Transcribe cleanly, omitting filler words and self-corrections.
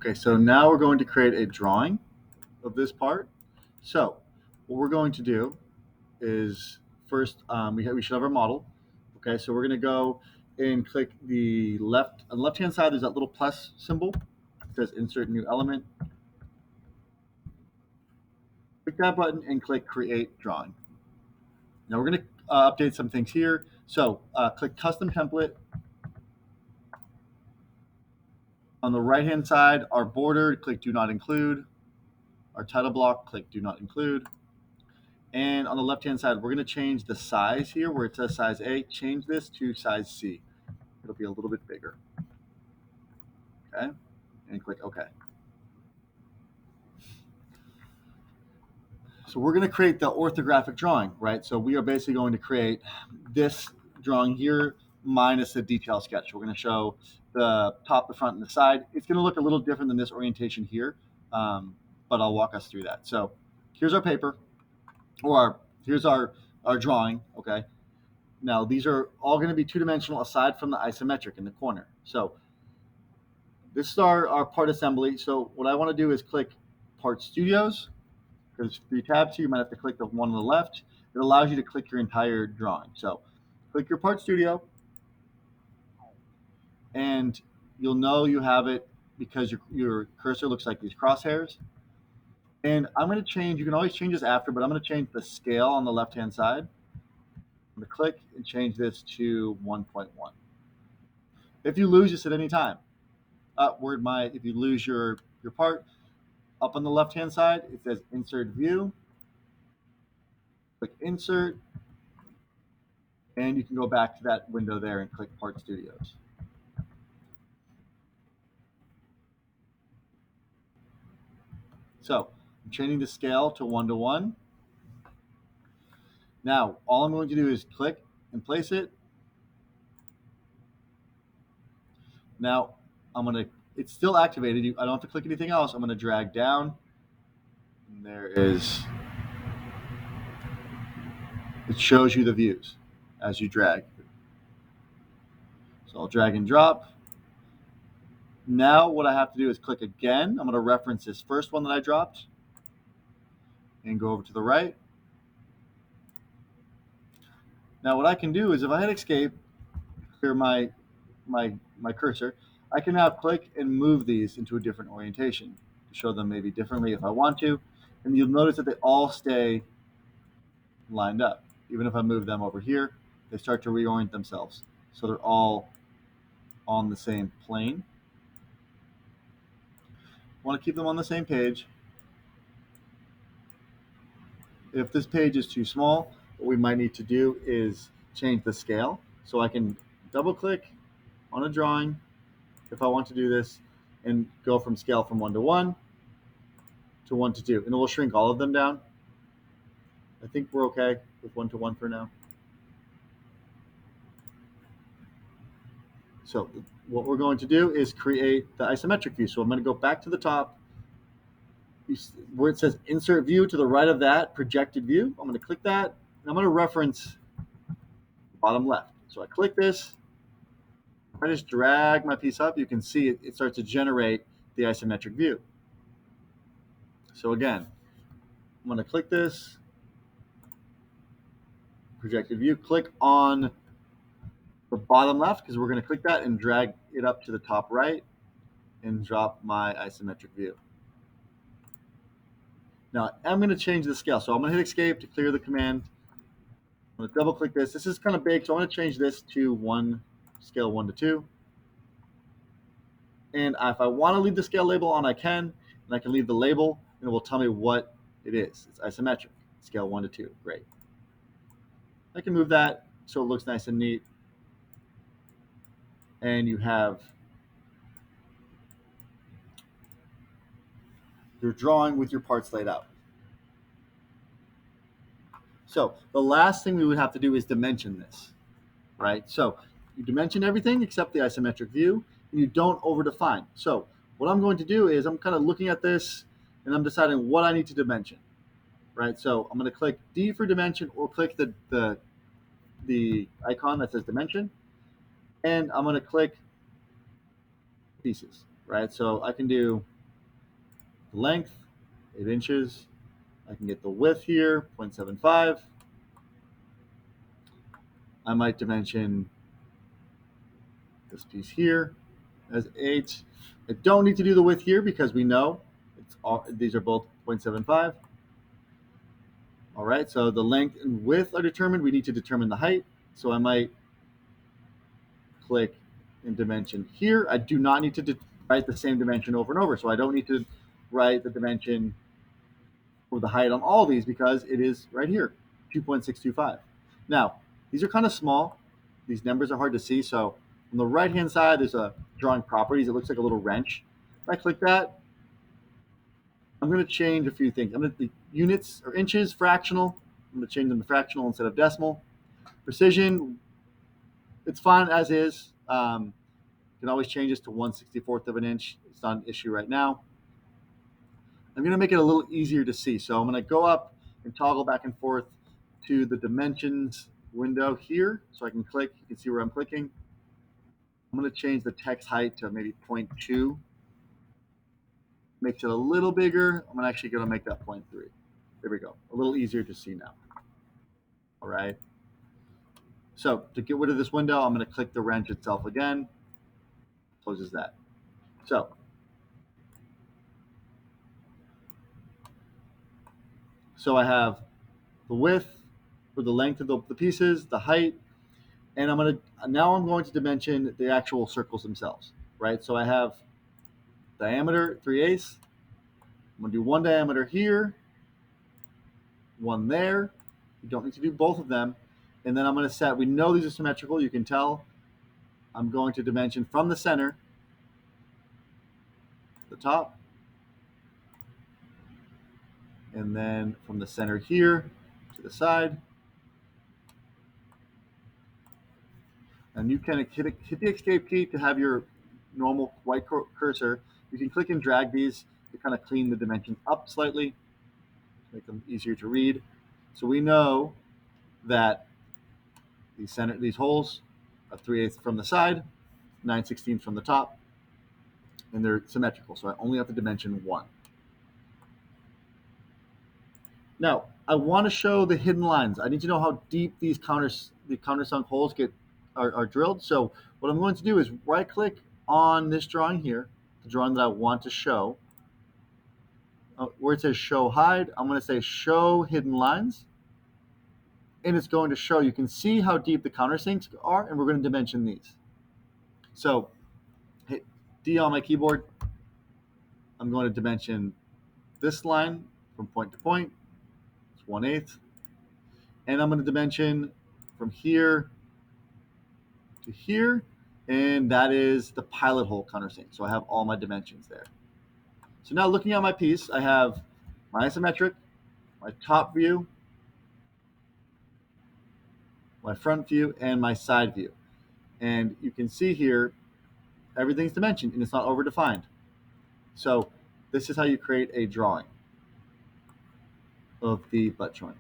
Okay, so now we're going to create a drawing of this part. So what we're going to do is first we should have our model. Okay, so we're going to go and click the left on the left hand side. There's that little plus symbol. It says Insert New Element. Click that button and click Create Drawing. Now we're going to update some things here. So click Custom Template. On the right hand side, our border, click Do Not Include. Our title block, click Do Not Include. And on the left-hand side, we're going to change the size here where it says size A. Change this to size C. It'll be a little bit bigger. Okay, and click OK. So we're going to create the orthographic drawing, right? So we are basically going to create this drawing here minus the detail sketch. We're going to show the top, the front, and the side. It's going to look a little different than this orientation here, but I'll walk us through that. So here's our paper, or here's our drawing, okay? Now, these are all going to be two-dimensional aside from the isometric in the corner. So this is our part assembly. So what I want to do is click Part Studios. There's 3 tabs here. You might have to click the one on the left. It allows you to click your entire drawing. So click your Part Studio, and you'll know you have it because your cursor looks like these crosshairs. And I'm going to change, you can always change this after, but I'm going to change the scale on the left-hand side. I'm going to click and change this to 1.1. If you lose this at any time, if you lose your part, up on the left-hand side, it says Insert View. Click Insert, and you can go back to that window there and click Part Studios. So I'm changing the scale to 1:1. Now, all I'm going to do is click and place it. Now, it's still activated. I don't have to click anything else. I'm going to drag down. And there is, it shows you the views as you drag. So I'll drag and drop. Now what I have to do is click again. I'm going to reference this first one that I dropped and go over to the right. Now what I can do is if I hit escape, clear my cursor, I can now click and move these into a different orientation to show them maybe differently if I want to. And you'll notice that they all stay lined up. Even if I move them over here, they start to reorient themselves. So they're all on the same plane. Want to keep them on the same page. If this page is too small, what we might need to do is change the scale. So I can double click on a drawing if I want to do this and go from scale from 1:1 to 1:2, and it will shrink all of them down. I think we're okay with 1:1 for now. So what we're going to do is create the isometric view. So I'm going to go back to the top where it says Insert View. To the right of that, Projected View. I'm going to click that, and I'm going to reference the bottom left. So I click this. If I just drag my piece up, you can see it starts to generate the isometric view. So again, I'm going to click this, Projected View. Click on the bottom left because we're going to click that and drag it up to the top right and drop my isometric view. Now I'm going to change the scale. So I'm going to hit escape to clear the command. I'm going to double click this. This is kind of big, so I'm going to change this to scale 1:2. And if I want to leave the scale label on, I can. And I can leave the label, and it will tell me what it is. It's isometric, scale 1:2. Great. I can move that so it looks nice and neat. And you have your drawing with your parts laid out. So the last thing we would have to do is dimension this, right? So you dimension everything except the isometric view, and you don't over-define. So what I'm going to do is I'm kind of looking at this, and I'm deciding what I need to dimension, right? So I'm going to click D for dimension, or click the icon that says dimension, and I'm going to click pieces, right? So I can do the length, 8 inches. I can get the width here, 0.75. I might dimension this piece here as 8. I don't need to do the width here because we know these are both 0.75. All right, so the length and width are determined. We need to determine the height. So I might click in dimension here. I do not need to write the same dimension over and over. So I don't need to write the dimension for the height on all these because it is right here, 2.625. Now, these are kind of small. These numbers are hard to see. So on the right-hand side, there's a drawing properties. It looks like a little wrench. If I click that, I'm going to change a few things. I'm going to the units or inches, fractional. I'm going to change them to fractional instead of decimal. Precision, it's fine as is. You can always change this to 1/64 of an inch. It's not an issue right now. I'm going to make it a little easier to see. So I'm going to go up and toggle back and forth to the dimensions window here. So I can click. You can see where I'm clicking. I'm going to change the text height to maybe 0.2. Makes it a little bigger. I'm actually going to make that 0.3. There we go. A little easier to see now. All right. So to get rid of this window, I'm going to click the wrench itself again. Closes that. So I have the width or the length of the pieces, the height, and I'm going to dimension the actual circles themselves, right? So I have diameter 3/8. I'm going to do one diameter here, one there. You don't need to do both of them. And then I'm going to set, we know these are symmetrical, you can tell. I'm going to dimension from the center, the top, and then from the center here to the side. And you can hit the escape key to have your normal white cursor. You can click and drag these to kind of clean the dimensions up slightly, make them easier to read. So we know that these holes are 3/8 from the side, 9/16 from the top, and they're symmetrical. So I only have to dimension one. Now I want to show the hidden lines. I need to know how deep the countersunk holes are drilled. So what I'm going to do is right click on this drawing here, the drawing that I want to show. Where it says show hide, I'm going to say show hidden lines. And it's going to show, you can see how deep the countersinks are, and we're going to dimension these. So hit D on my keyboard. I'm going to dimension this line from point to point. It's 1/8. And I'm going to dimension from here to here, and that is the pilot hole countersink. So I have all my dimensions there. So now looking at my piece, I have my isometric, my top view, my front view, and my side view. And you can see here, everything's dimensioned and it's not overdefined. So this is how you create a drawing of the butt joint.